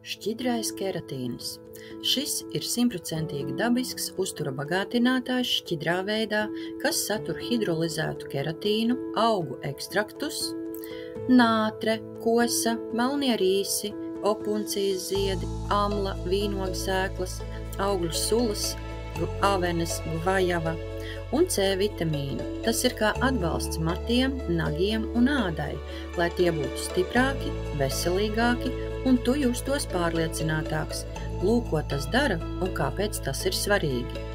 Šķidrais keratīns. Šis ir 100% dabisks uztura bagātinātājs šķidrā veidā, kas satur hidrolizētu keratīnu, augu ekstraktus, nātre, kosa, melnie rīsi, opuncijas ziedi, amla, vīnogu sēklas, augļu sulas, avenes, gvajava un C vitamīnu. Tas ir kā atbalsts matiem, nagiem un ādai, lai tie būtu stiprāki, veselīgāki un tu justos pārliecinātāks. Lūk, ko tas dara un kāpēc tas ir svarīgi.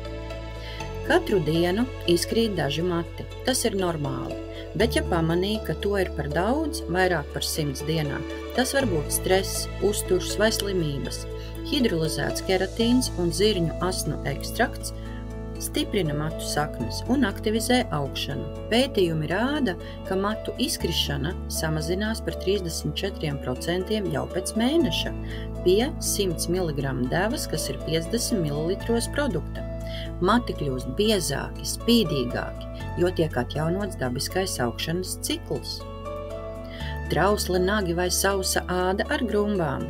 Katru dienu izkrīt daži mati. Tas ir normāli, bet ja pamanī, ka to ir par daudz, vairāk par 100 dienā, tas var būt stress, uzturs vai slimības. Hidrolizēts keratīns un zirņu asnu ekstrakts stiprina matu saknes un aktivizē augšanu. Pētījumi rāda, ka matu izkrišana samazinās par 34% jau pēc mēneša pie 100 mg devas, kas ir 50 ml produkta. Mati kļūst biezāki, spīdīgāki, jo tiek atjaunots dabiskais augšanas cikls. Trausli nagi vai sausa āda ar grumbām.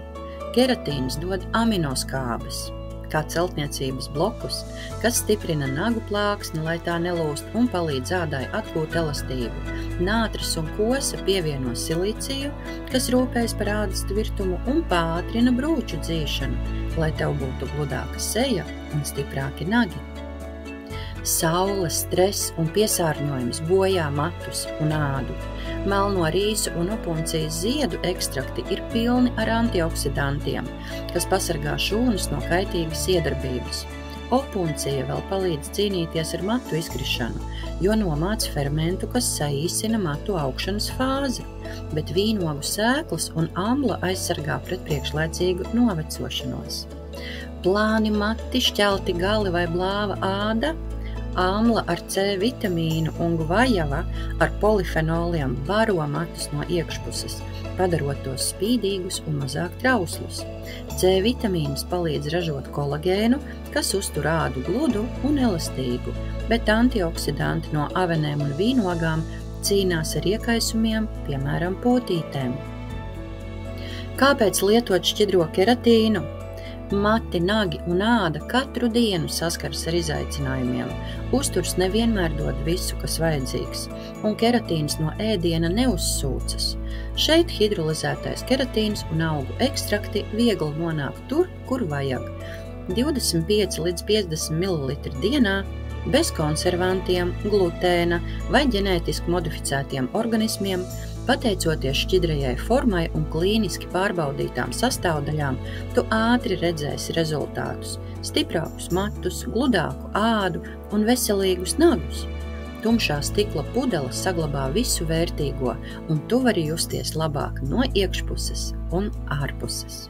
Keratīns dod aminoskābes, kā celtniecības blokus, kas stiprina nagu plāksni, lai tā nelūst un palīdz ādai atgūt elastību. Nātris un kosa pievieno silīciju, kas rūpējas par ādas tvirtumu un pātrina brūču dzīšanu, lai tev būtu gludāka seja un stiprāki nagi. Saule, stress un piesārņojums bojā matus un ādu. Melno rīsu un opuncijas ziedu ekstrakti ir pilni ar antioksidantiem, kas pasargā šūnas no kaitīgas iedarbības. Opuncija vēl palīdz cīnīties ar matu izkrišanu, jo nomāc fermentu, kas saīsina matu augšanas fāzi, bet vīnogu sēklas un amla aizsargā pret priekšlaicīgu novecošanos. Plāni mati, šķelti gali vai blāva āda, amla ar C vitamīnu un gvajava ar polifenoliem baro matus no iekšpuses, padarot tos spīdīgus un mazāk trauslus. C vitamīns palīdz ražot kolagēnu, kas uztur ādu gludu un elastīgu, bet antioksidanti no avenēm un vīnogām cīnās ar iekaisumiem, piemēram, potītēm. Kāpēc lietot šķidro keratīnu? Mati, nagi un āda katru dienu saskaras ar izaicinājumiem. Uzturs nevienmēr dod visu, kas vajadzīgs, un keratīns no ēdiena neuzsūcas. Šeit hidrolizētais keratīns un augu ekstrakti viegli nonāk tur, kur vajag. 25 līdz 50 ml dienā, bez konservantiem, glutēna vai ģenētiski modificētiem organismiem, pateicoties šķidrajai formai un klīniski pārbaudītām sastāvdaļām, tu ātri redzēsi rezultātus – stiprākus matus, gludāku ādu un veselīgus nagus. Tumšā stikla pudele saglabā visu vērtīgo, un tu vari justies labāk no iekšpuses un ārpuses.